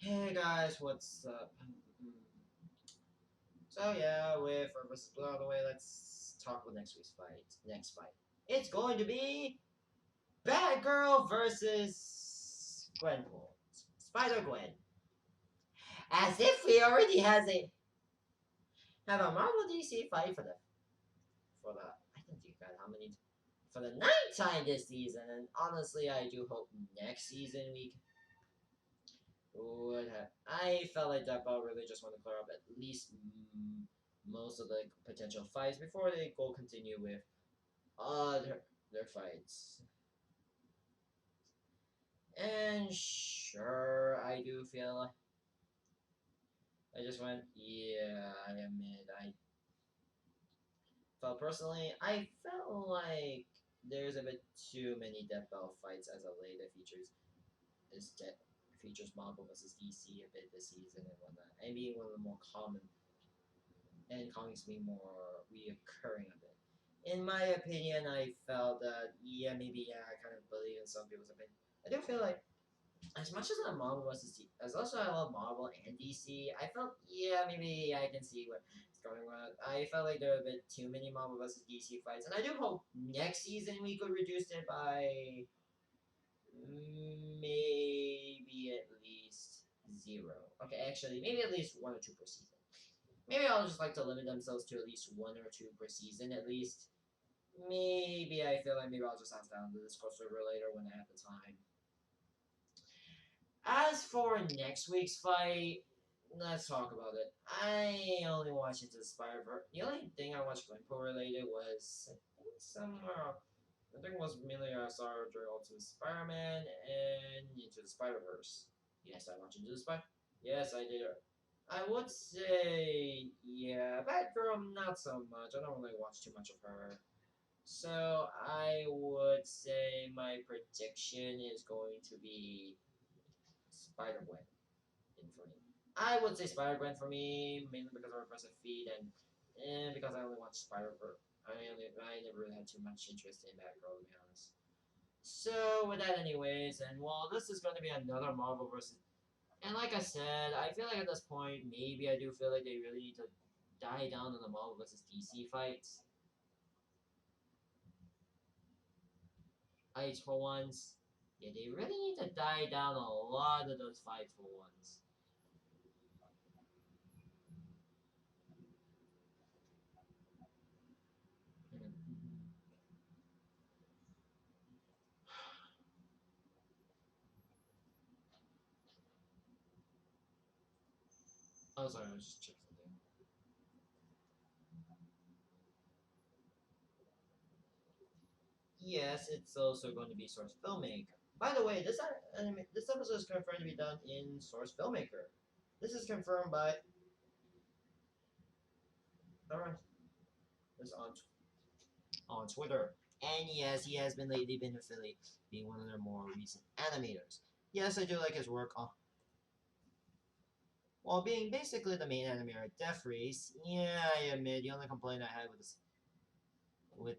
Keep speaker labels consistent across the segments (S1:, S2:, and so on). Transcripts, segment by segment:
S1: Hey guys, what's up? So yeah, with purpose out of the way, let's talk about next week's fight. Next fight, it's going to be Batgirl versus Gwenpool, Spider-Gwen. As if we already have a Marvel DC fight for the I don't think God how many for the ninth time this season. And honestly, I do hope next season we would have. I felt like that ball really just want to clear up at least most of the potential fights before they go continue with other their fights. And sure, I do feel. I just went, yeah, I admit, I felt personally, I felt like there's a bit too many Death Battle fights as of late that features Marvel versus DC a bit this season and whatnot. And being one of the more common and comics being more reoccurring a bit. In my opinion, I felt that I kind of believe in some people's opinion. I do feel like as much as I love Marvel versus DC, as much as I love Marvel and DC, I felt maybe I can see where it's going on. I felt like there were a bit too many Marvel versus DC fights, and I do hope next season we could reduce it by maybe at least zero. Okay, actually, maybe at least one or two per season. Maybe I'll just like to limit themselves to at least one or two per season at least. Maybe I feel like maybe I'll just ask down the Discord server later when I have the time. As for next week's fight, let's talk about it. I only watched Into the Spider-Verse. The only thing I watched Glenpool related was, I think somewhere, I think it was mainly I saw during Ultimate Spider-Man and Into the Spider-Verse. Yes, I watched Into the Spider. Yes, I did. I would say, yeah, Batgirl, not so much. I don't really watch too much of her. So I would say my prediction is going to be Spider-Gwen for me. I would say Spider-Gwen for me, mainly because of her impressive feat and because I only watch Spider-Verse. I never really had too much interest in Batgirl to be honest. So with that, anyways, and well, this is going to be another Marvel versus. And like I said, I feel like at this point, maybe I do feel like they really need to die down on the Marvel versus DC fights. Fights for once. Yeah, they really need to die down a lot of those fights for once. Mm. Oh, sorry, I was just checking something. Yes, it's also going to be Source Filmmaker. By the way, this episode is confirmed to be done in Source Filmmaker. This is confirmed by. Alright, this on Twitter. And yes, he has been lately been affiliated, being one of their more recent animators. Yes, I do like his work on. While being basically the main animator at Death Race, yeah, I admit the only complaint I had with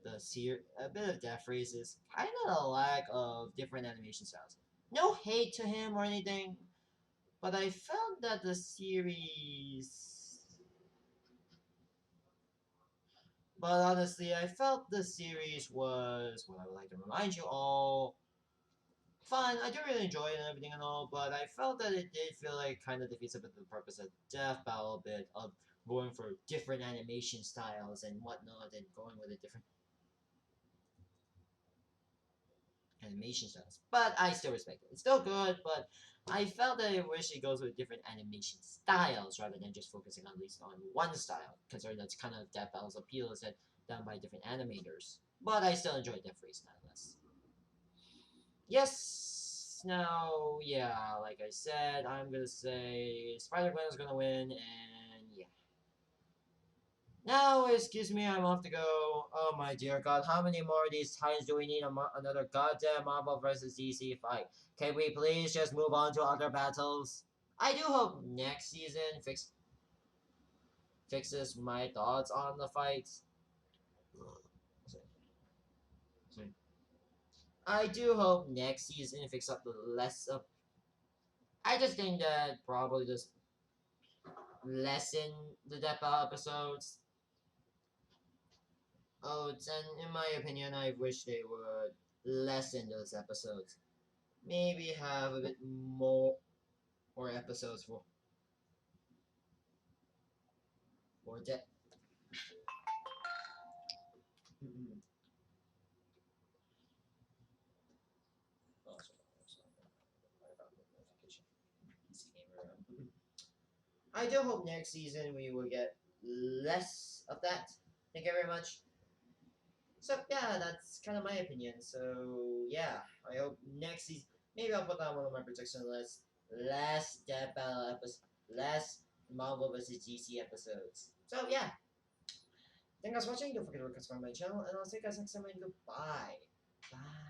S1: a bit of Death Race is kind of a lack of different animation styles. No hate to him or anything, but I felt that the series. But honestly, I felt the series was what I would like to remind you all. Fun. I do really enjoy it and everything and all, but I felt that it did feel like kind of defeats a bit the purpose of Death Battle a bit of going for different animation styles and whatnot and going with a different animation styles. But I still respect it. It's still good, but I felt that I wish it goes with different animation styles rather than just focusing at least on one style, considering that's kind of Death Battle's appeal is that done by different animators. But I still enjoy Death Race nonetheless. Yes. Now, yeah, like I said, I'm gonna say Spider-Gwen is gonna win, and yeah. Now, excuse me, I'm off to go. Oh my dear God, how many more of these times do we need another goddamn Marvel versus DC fight? Can we please just move on to other battles? I do hope next season fixes my thoughts on the fights. I do hope next season fixes up the less of I just think that probably just lessen the Deadpool episodes. Oh, and in my opinion, I wish they would lessen those episodes. Maybe have a bit more episodes for that. I do hope next season we will get less of that. Thank you very much. So yeah, that's kind of my opinion. So yeah, I hope next season maybe I'll put that one on my prediction list. Less Dead Battle episodes, less Marvel vs DC episodes. So yeah, thank you guys for watching. Don't forget to subscribe to my channel, and I'll see you guys next time. And goodbye. Bye.